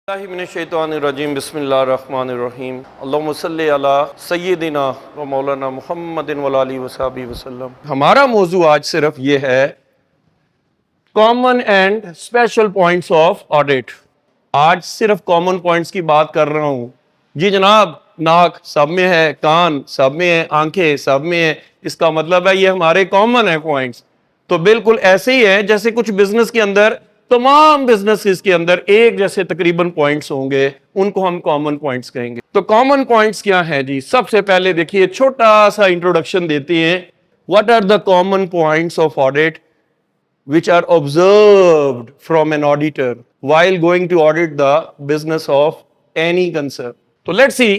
मिनश्शैतानिर्रजीम बिस्मिल्लाहिर्रहमानिर्रहीम अल्लाहुम्मा सल्ली अला सय्यिदिना व मौलाना मुहम्मदिन व आलिहि वसहबिहि वसल्लम। हमारा मौजू आज सिर्फ ये है common and special points of audit. आज सिर्फ कॉमन पॉइंट्स की बात कर रहा हूँ। जी जनाब, नाक सब में है, कान सब में है, आंखें सब में है, इसका मतलब है ये हमारे कॉमन है पॉइंट्स। तो बिल्कुल ऐसे ही है जैसे कुछ बिजनेस के अंदर, तमाम बिजनेसेस के अंदर एक जैसे तकरीबन पॉइंट्स होंगे, उनको हम कॉमन पॉइंट्स कहेंगे। तो कॉमन पॉइंट्स क्या हैं जी? सबसे पहले देखिए, छोटा सा इंट्रोडक्शन देते हैं। What are the common points of audit which are observed from an auditor while going to audit the business of any concern. So let's see,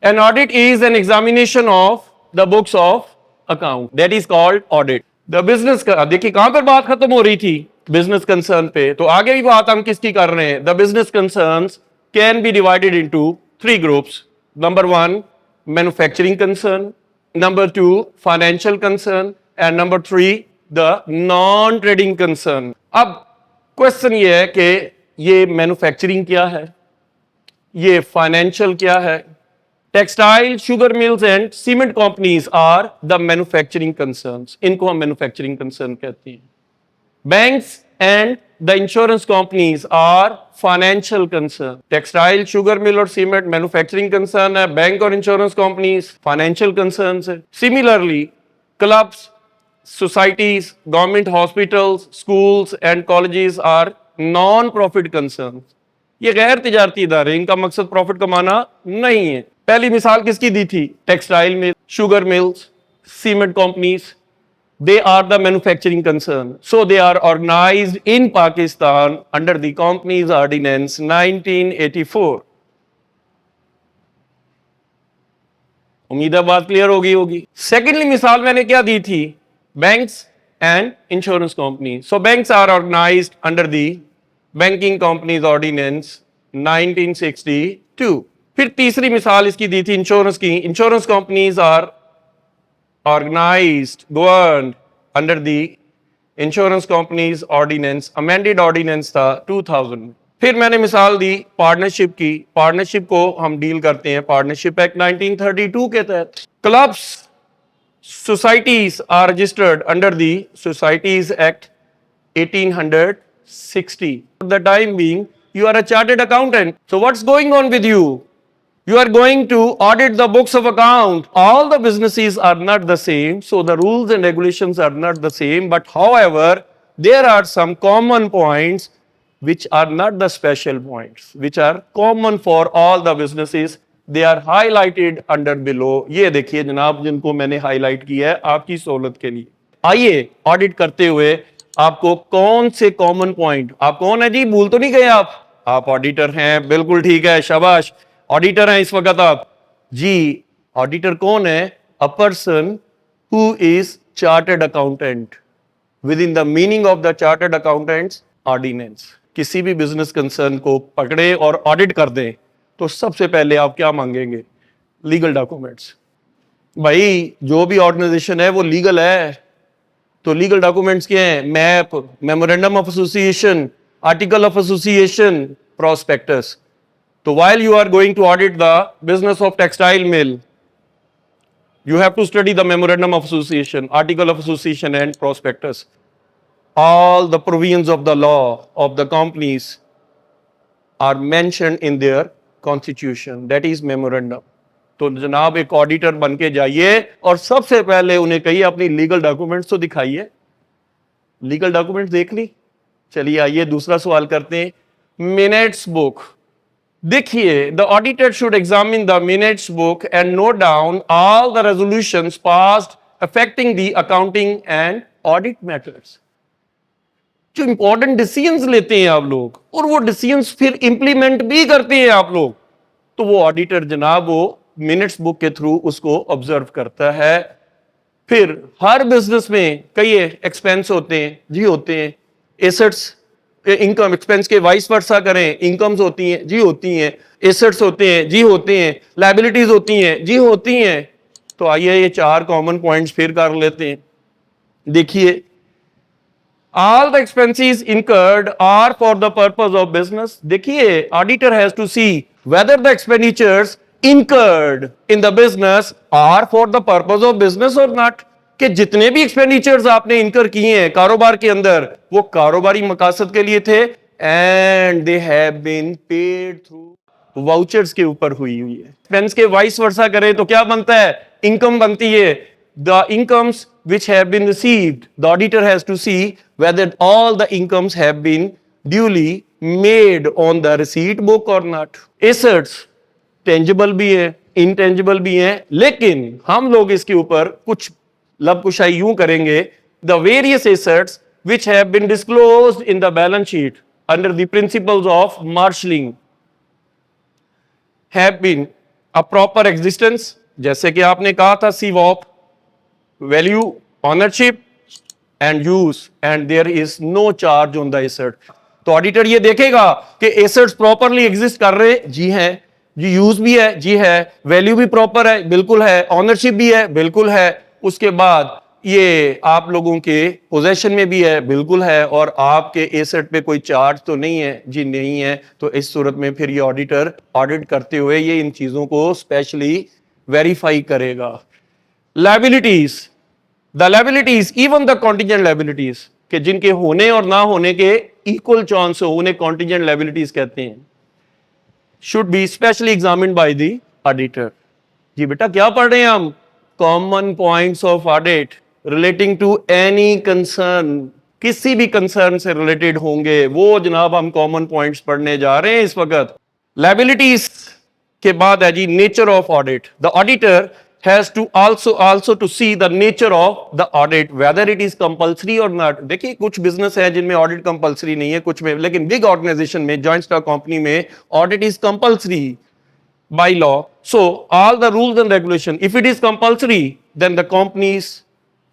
an audit is an examination of the books of account, that is called audit. The business का देखिए कहां पर बात खत्म हो रही थी, business concern पे, तो आगे भी बात हम किसकी कर रहे हैं? The business concerns can be divided into three groups. Number one, manufacturing concern, number two, financial concern, and number three, the non trading concern. अब क्वेश्चन ये है कि ये मैन्युफैक्चरिंग क्या है, ये फाइनेंशियल क्या है? Textile, sugar mills and cement companies are the manufacturing concerns, इनको हम मैन्युफैक्चरिंग कंसर्न कहते हैं। Banks and the insurance companies are financial concern. Textile, sugar mill और सीमेंट मैन्युफैक्चरिंग कंसर्न है, बैंक और इंश्योरेंस कंपनीज फाइनेंशियल कंसर्न है। Similarly clubs, societies, government hospitals, schools and colleges are non-profit concerns. ये गैर तिजारती इदारे, इनका मकसद प्रॉफिट कमाना नहीं है। पहली मिसाल किसकी दी थी? Textile mill, sugar mills, cement companies, they are the manufacturing concern. So they are organized in Pakistan under the Companies Ordinance 1984. उम्मीद है बात क्लियर होगी। सेकेंडली मिसाल मैंने क्या दी थी? Banks and insurance companies. So banks are organized under the Banking Companies Ordinance 1962. फिर तीसरी मिसाल इसकी दी थी इंश्योरेंस की। Insurance companies are organized, governed under the Insurance Companies Ordinance, amended ordinance था 2000। फिर मैंने मिसाल दी पार्टनरशिप की। पार्टनरशिप को हम डील करते हैं पार्टनरशिप एक्ट 1932 के तहत। Clubs, societies are registered under the Societies Act 1860. For the time being, you are a chartered accountant. So what's going on with you? You are going to audit the books of account. All the businesses are not the same, so the rules and regulations are not the same. But however, there are some common points which are not the special points, which are common for all the businesses. They are highlighted under below. ये देखिए जनाब, जिनको मैंने highlight किया है आपकी सहूलत के लिए। आइए ऑडिट करते हुए आपको कौन से कॉमन पॉइंट, आप कौन है जी, भूल तो नहीं गए आप ऑडिटर हैं, बिल्कुल ठीक है, शाबाश, ऑडिटर हैं इस वक्त आप जी। ऑडिटर कौन है? A person who is chartered accountant within the meaning of the chartered accountants ordinance. किसी भी बिजनेस कंसर्न को पकड़े और ऑडिट कर दें तो सबसे पहले आप क्या मांगेंगे? Legal documents. भाई जो भी ऑर्गेनाइजेशन है वो लीगल है, तो लीगल डॉक्यूमेंट्स क्या हैं? Map, memorandum of association, article of association, prospectus. तो while you are going to audit the business of textile mill, you have to study the memorandum of association, article of association and prospectus. All the provisions of the law of the companies are mentioned in their constitution, that is memorandum. तो जनाब एक auditor बन के जाइए और सबसे पहले उन्हें कहिए अपनी लीगल डॉक्यूमेंट्स तो दिखाइए। लीगल डॉक्यूमेंट्स देख ली? चलिए आइए दूसरा सवाल करते हैं। मिनट्स बुक देखिए, the auditor should examine the minutes book and note down all the resolutions passed affecting the accounting and audit matters. जो इंपॉर्टेंट डिसीजंस लेते हैं आप लोग और वो डिसीजंस फिर इंप्लीमेंट भी करते हैं आप लोग, तो वो ऑडिटर जनाब वो मिनट्स बुक के थ्रू उसको ऑब्जर्व करता है। फिर हर बिजनेस में कई एक्सपेंस होते हैं जी, होते हैं। एसेट्स, इनकम एक्सपेंस के वाइस वर्सा करें, इनकम्स होती हैं जी, होती हैं। एसेट्स होते हैं जी, होते हैं। लायबिलिटीज होती हैं जी, होती हैं। तो आइए ये चार कॉमन पॉइंट्स फिर कर लेते हैं। देखिए all the expenses incurred are for the purpose of business. देखिए auditor has to see whether the expenditures incurred in the business are for the purpose of business or not. कि जितने भी expenditures आपने incur किए हैं कारोबार के अंदर वो कारोबारी मकासद के लिए थे and they have been paid through vouchers के ऊपर हुई है। एक्सपेंस के वाइस वर्सा करें तो क्या बनता है? इनकम बनती है। The incomes which have been received, the auditor has to see whether all the incomes have been duly made on the receipt book or not. Assets tangible भी है, intangible भी है, लेकिन हम लोग इसके ऊपर कुछ लबकुशाई यूं करेंगे, the various assets which have been disclosed in the balance sheet under the principles of marshalling have been a proper existence, जैसे कि आपने कहा था CWOP, value, ownership and use, and there is no charge on the asset. तो auditor ये देखेगा कि assets properly exist कर रहे हैं, जी है, जी यूज भी है, जी है, वैल्यू भी प्रॉपर है, बिल्कुल है, ऑनरशिप भी है, बिल्कुल है, उसके बाद ये आप लोगों के पोजेशन में भी है, बिल्कुल है, और आपके एसेट पे कोई चार्ज तो नहीं है, जी नहीं है। तो इस सूरत में फिर ये ऑडिटर ऑडिट करते हुए ये इन चीजों को स्पेशली वेरीफाई करेगा। Liabilities, the liabilities, even the contingent liabilities, कि जिनके होने और ना होने के इक्वल चांस हो, उन्हें कॉन्टिजेंट लायबिलिटीज कहते हैं, should be specially examined by the auditor. जी बेटा क्या पढ़ रहे हैं हम? Common points of audit relating to any concern, किसी भी कंसर्न से रिलेटेड होंगे वो जनाब हम कॉमन पॉइंट्स पढ़ने जा रहे हैं इस वक्त। लायबिलिटीज के बाद है जी nature of audit. The auditor has to also to see the nature of the audit, whether it is compulsory or not. देखिए कुछ बिजनेस है जिनमें ऑडिट कंपलसरी नहीं है, कुछ में, लेकिन बिग ऑर्गेनाइजेशन में, जॉइंट स्टॉक कंपनी में audit is compulsory by law. So all the rules and regulation, if it is compulsory, then the company's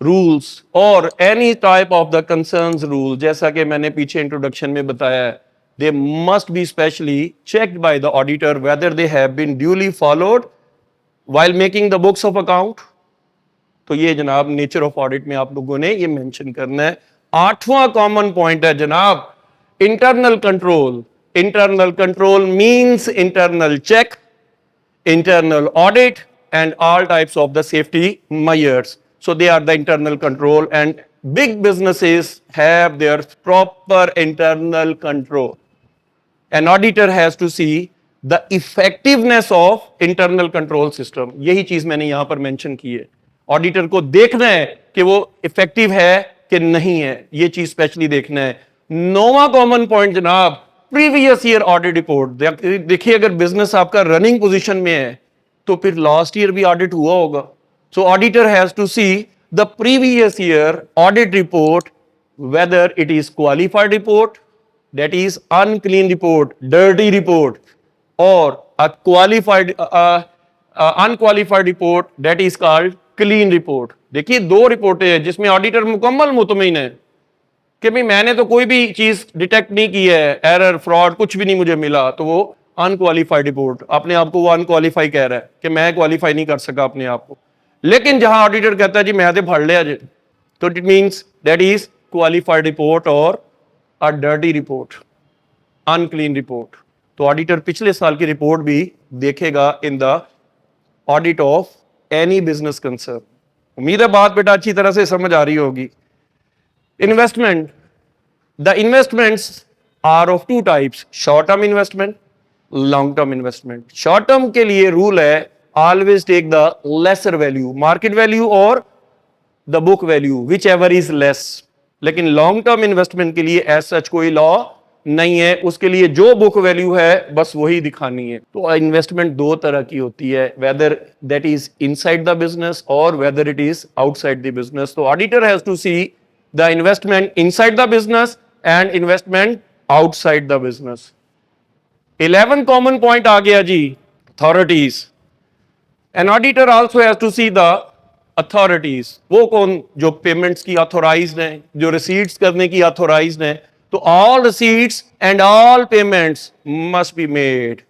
rules or any type of the concerns rule, जैसा कि मैंने पीछे introduction में बताया है, they must be specially checked by the auditor whether they have been duly followed while making the books of account. तो ये जनाब नेचर ऑफ ऑडिट में आप लोगों ने ये मेंशन करना है। आठवां कॉमन पॉइंट है जनाब internal control. Internal control means internal check, internal audit and all types of the safety measures. So they are the internal control, and big businesses have their proper internal control. An auditor has to see the effectiveness of internal control system. यही चीज मैंने यहां पर mention की है। Auditor को देखना है कि वो इफेक्टिव है कि नहीं है, ये चीज स्पेशली देखना है। नौवां कॉमन पॉइंट जनाब प्रीवियस ईयर ऑडिट रिपोर्ट। देखिए अगर बिजनेस आपका रनिंग पोजीशन में है तो फिर लास्ट ईयर भी ऑडिट हुआ होगा। So auditor has to see the previous year audit report, whether it is qualified report, that is unclean report, dirty report, और a qualified unqualified report that is called clean report. देखिए दो रिपोर्टें हैं जिसमें auditor मुकम्मल मुतमईन है कि भाई मैंने तो कोई भी चीज डिटेक्ट नहीं की है, एरर फ्रॉड कुछ भी नहीं मुझे मिला, तो वो अनक्वालिफाइड रिपोर्ट, अपने आप को वो अनक्वालिफाई कह रहा है कि मैं क्वालिफाई नहीं कर सका अपने आप को। लेकिन जहां ऑडिटर कहता है जी मैं तो फड़ लिया जी, तो it means that is qualified report और a dirty report, unclean report. तो ऑडिटर पिछले साल की रिपोर्ट भी देखेगा in the audit of any business concern. उम्मीद है बात बेटा अच्छी तरह से समझ आ रही होगी। Investment. The investments are of two types: short term investment, long term investment. Short term के लिए रूल है always take the lesser value, market value or the book value, whichever is less. लेकिन long term investment के लिए as such कोई law नहीं है, उसके लिए जो बुक वैल्यू है बस वही दिखानी है। तो इन्वेस्टमेंट दो तरह की होती है, whether that is inside the business or whether it is outside the business. तो auditor has to see the investment inside the business and investment outside the business. 11 common point आ गया जी, authorities. An auditor also has to see the authorities. वो कौन? जो payments की authorised हैं, जो receipts करने की ऑथोराइज्ड हैं। तो all receipts and all payments must be made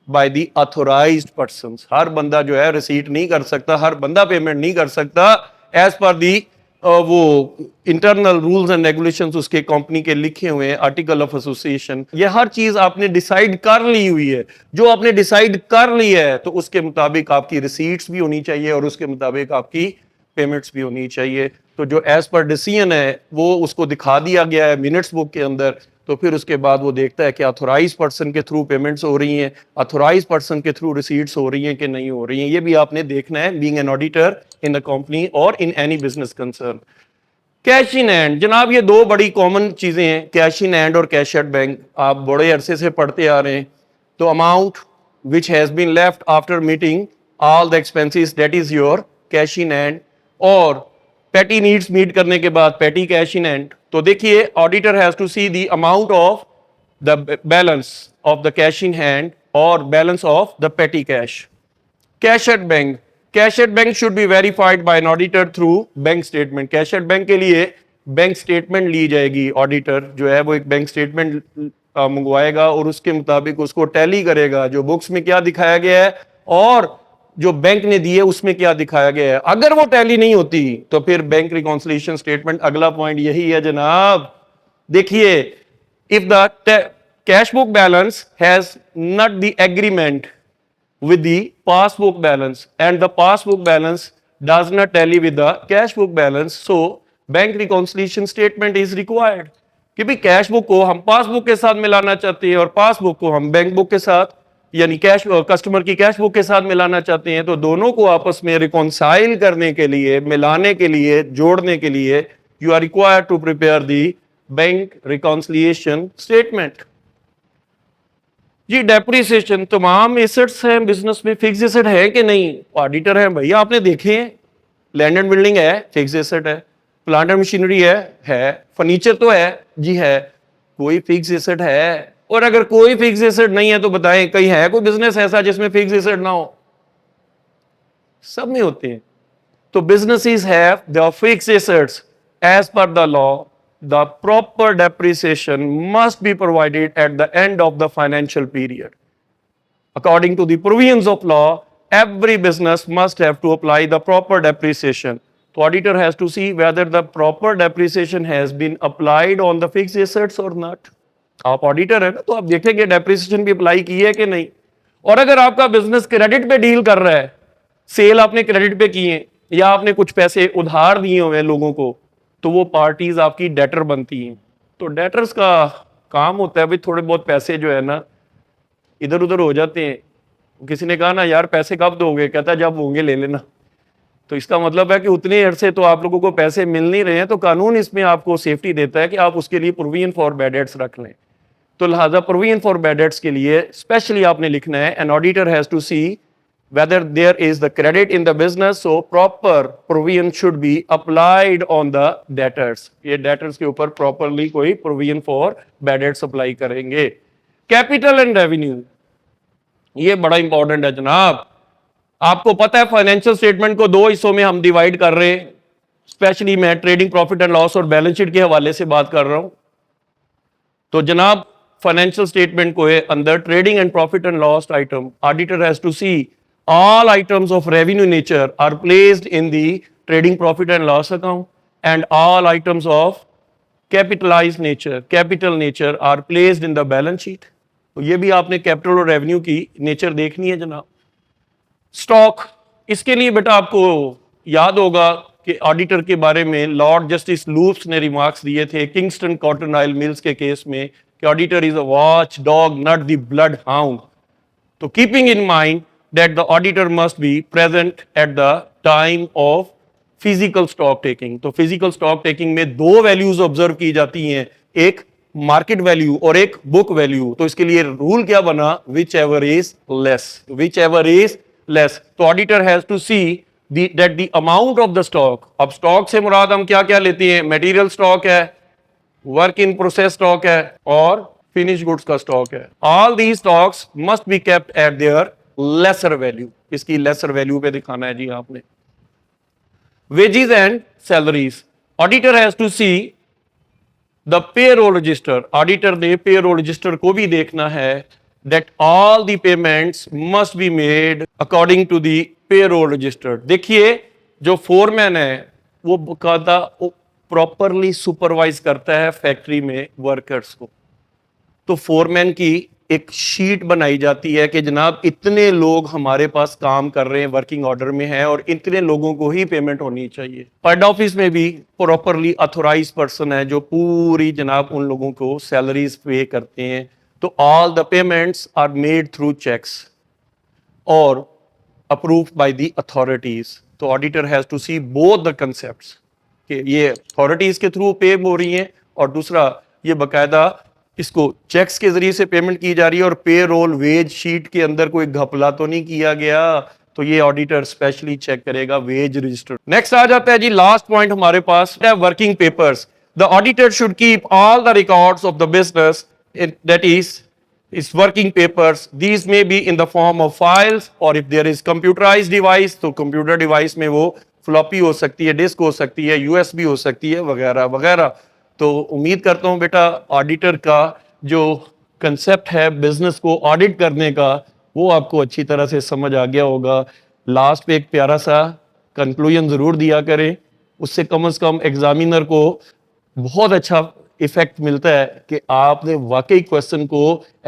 by the authorized persons. हर बंदा जो है रिसीट नहीं कर सकता, हर बंदा पेमेंट नहीं कर सकता, as per the वो इंटरनल रूल्स एंड रेगुलेशंस उसके कंपनी के लिखे हुए हैं, आर्टिकल ऑफ एसोसिएशन, ये हर चीज आपने डिसाइड कर ली हुई है। जो आपने डिसाइड कर ली है तो उसके मुताबिक आपकी रिसीट्स भी होनी चाहिए और उसके मुताबिक आपकी पेमेंट्स भी होनी चाहिए। तो जो एज पर डिसीजन है वो उसको दिखा दिया गया है मिनट्स बुक के अंदर, तो फिर उसके बाद वो देखता है कि अथोराइज पर्सन के थ्रू पेमेंट्स हो रही हैं, अथोराइज पर्सन के थ्रू रिसीट्स हो रही हैं कि नहीं हो रही हैं। ये भी आपने देखना है being an auditor in the company और in any business concern. Cash in hand, जनाब ये दो बड़ी कॉमन चीजें हैं, कैश इन हैंड और कैश एट बैंक। आप बड़े अरसे से पढ़ते आ रहे हैं। तो amount which has been left after meeting all the expenses, that is your cash in hand. और पेटी नीड्स मीट करने के बाद पेटी कैश इन हैंड। तो देखिए, auditor has to see the amount of the balance of the cash in hand और balance of the petty cash. Cash at bank, cash at bank should be verified by an auditor through bank statement. Cash at bank के लिए bank statement ली जाएगी। Auditor जो है वो एक bank statement मंगवाएगा और उसके मुताबिक उसको टैली करेगा, जो बुक्स में क्या दिखाया गया है और जो बैंक ने दी है उसमें क्या दिखाया गया है। अगर वो टैली नहीं होती तो फिर बैंक रिकॉन्सिलिएशन स्टेटमेंट, अगला पॉइंट यही है जनाब। देखिए, if the cash book balance has not the agreement with the passbook balance and the passbook balance does not tally with the cash book balance, so bank reconciliation statement is required। कि भी cash book को हम passbook के साथ मिलाना चाहते हैं और पासबुक को हम बैंक बुक के साथ यानी कैश कस्टमर की कैश बुक के साथ मिलाना चाहते हैं, तो दोनों को आपस में रिकॉन्साइल करने के लिए, मिलाने के लिए, जोड़ने के लिए you are required to prepare the bank reconciliation statement. जी, डेप्रिसिएशन, तमाम एसेट्स हैं बिजनेस में, फिक्स एसेट है कि नहीं? ऑडिटर है भैया, आपने देखे हैं, लैंड एंड बिल्डिंग है, फिक्स एसेट है, प्लांट एंड मशीनरी है, फर्नीचर तो है जी है, कोई फिक्स एसेट है? और अगर कोई फिक्स एसेट नहीं है तो बताएं, कहीं है कोई बिजनेस ऐसा जिसमें फिक्स एसेट ना हो? सब में होते हैं। तो businesses have the fix assets as per the law. The proper depreciation must be provided at the end of the financial period. According to the provisions of law, every business must have to apply the proper depreciation. The auditor has to see whether the proper depreciation has been applied on the fixed assets or not. आप auditor है ना, तो आप देखेंगे depreciation भी apply की है कि नहीं। और अगर आपका बिजनेस क्रेडिट पे डील कर रहा है, सेल आपने क्रेडिट पे किए या आपने कुछ पैसे उधार दिए हुए हैं लोगों को, तो वो पार्टीज आपकी डेटर बनती हैं। तो डेटर्स का काम होता है भाई थोड़े बहुत पैसे जो है ना इधर उधर हो जाते हैं। किसी ने कहा ना यार पैसे कब दोगे, कहता जब होंगे ले लेना। तो इसका मतलब है कि उतने अरसे तो आप लोगों को पैसे मिल नहीं रहे हैं, तो कानून इसमें आपको सेफ्टी देता है कि आप उसके लिए प्रोविजन फॉर बैड डेट्स रख लें। तो लिहाजा प्रोविजन फॉर बैड डेट्स के लिए स्पेशली आपने लिखना है, an auditor has to see whether there is the credit in the business, so proper provision should be applied on the debtors। ये debtors के ऊपर properly कोई provision for bad debts apply करेंगे। Capital and revenue, ये बड़ा important है जनाब। आपको पता है फाइनेंशियल स्टेटमेंट को दो हिस्सों में हम डिवाइड कर रहे हैं। स्पेशली मैं ट्रेडिंग प्रॉफिट एंड लॉस और बैलेंस शीट के हवाले से बात कर रहा हूं। तो जनाब फाइनेंशियल स्टेटमेंट को अंदर trading and profit and loss item, auditor has to see all items of revenue nature are placed in the trading profit and loss account and all items of capital nature are placed in the balance sheet। तो ये भी आपने capital और revenue की nature देखनी है जनाब। Stock, इसके लिए बेटा आपको याद होगा कि ऑडिटर के बारे में लॉर्ड जस्टिस लूप्स ने रिमार्क्स दिए थे किंगस्टन कॉटन ऑयल मिल्स के केस में कि auditor is a watchdog not the bloodhound. तो keeping in mind that the auditor must be present at the time of physical stock taking। तो physical stock taking में दो values observe की जाती हैं, एक मार्केट वैल्यू और एक बुक वैल्यू। तो इसके लिए रूल क्या बना, whichever is less। तो auditor has to see that the amount of the stock, अब स्टॉक से मुराद हम क्या क्या लेते हैं, मटेरियल स्टॉक है, वर्क इन प्रोसेस स्टॉक है और फिनिश गुड्स का स्टॉक है। All these stocks must be kept at their lesser value. इसकी लेसर वैल्यू पे दिखाना है जी आपने। Wages and salaries, auditor has to see the payroll register. Auditor ने पेरोल रजिस्टर को भी देखना है that all the payments must be made according to the payroll register. देखिए जो फोरमैन है वो बकायदा प्रॉपरली सुपरवाइज करता है फैक्ट्री में वर्कर्स को। तो फोरमैन की एक शीट बनाई जाती है कि जनाब इतने लोग हमारे पास काम कर रहे हैं, वर्किंग ऑर्डर में है, और इतने लोगों को ही पेमेंट होनी चाहिए। हेड ऑफिस में भी प्रॉपरली अथोराइज पर्सन है जो पूरी जनाब उन लोगों को सैलरीज पे करते हैं। तो all the payments are made through cheques और approved by the authorities. तो auditor has to see both the concepts कि ये अथॉरिटीज के थ्रू पे हो रही हैं और दूसरा ये बकायदा इसको चेक्स के जरिए से पेमेंट की जा रही है और पे रोल वेज शीट के अंदर कोई घपला तो नहीं किया गया। तो ये ऑडिटर स्पेशली चेक करेगा वेज रजिस्टर। नेक्स्ट आ जाता है जी लास्ट पॉइंट हमारे पास, working papers. The auditor should keep all the records of the business, that is is working papers. These may be in the form of files or if there is computerized device तो computer device में वो floppy हो सकती है, disk हो सकती है, USB हो सकती है, वगैरह वगैरह। तो उम्मीद करता हूँ बेटा ऑडिटर का जो कंसेप्ट है बिजनेस को ऑडिट करने का वो आपको अच्छी तरह से समझ आ गया होगा। लास्ट पे एक प्यारा सा कंक्लूजन जरूर दिया करें, उससे कम से कम एग्जामिनर को बहुत अच्छा इफेक्ट मिलता है कि आपने वाकई क्वेश्चन को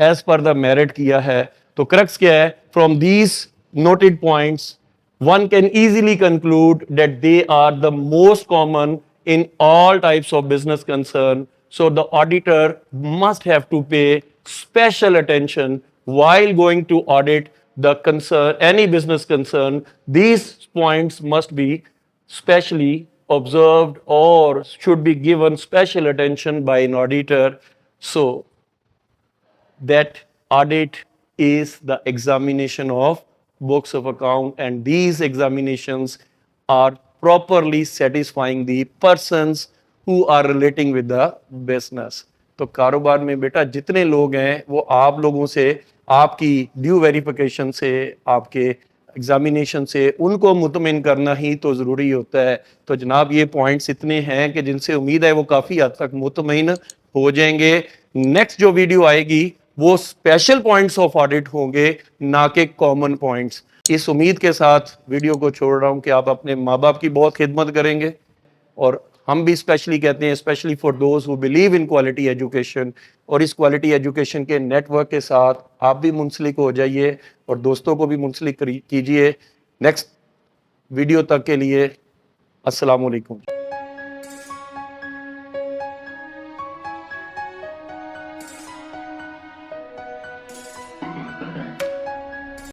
एज पर द मेरिट किया है। तो क्रक्स क्या है, from these noted points one can easily conclude that they are the most common in all types of business concern. So the auditor must have to pay special attention while going to audit the concern, any business concern. These points must be specially observed or should be given special attention by an auditor. So that audit is the examination of books of account, and these examinations are properly satisfying the persons who are relating with the business. तो कारोबार में बेटा जितने लोग हैं वो आप लोगों से, आपकी ड्यू वेरिफिकेशन से, आपके एग्जामिनेशन से उनको मुतमिन करना ही तो ज़रूरी होता है। तो जनाब ये पॉइंट्स इतने हैं कि जिनसे उम्मीद है वो काफ़ी हद तक मुतमिन हो जाएंगे। नेक्स्ट जो वीडियो आएगी वो स्पेशल पॉइंट्स ऑफ ऑडिट होंगे, ना कि कॉमन पॉइंट्स। इस उम्मीद के साथ वीडियो को छोड़ रहा हूं कि आप अपने माँ बाप की बहुत खिदमत करेंगे और हम भी स्पेशली कहते हैं specially for those who believe in quality education. और इस क्वालिटी एजुकेशन के नेटवर्क के साथ आप भी मुंसलिक हो जाइए और दोस्तों को भी मुंसलिक कीजिए। नेक्स्ट वीडियो तक के लिए अस्सलाम वालेकुम।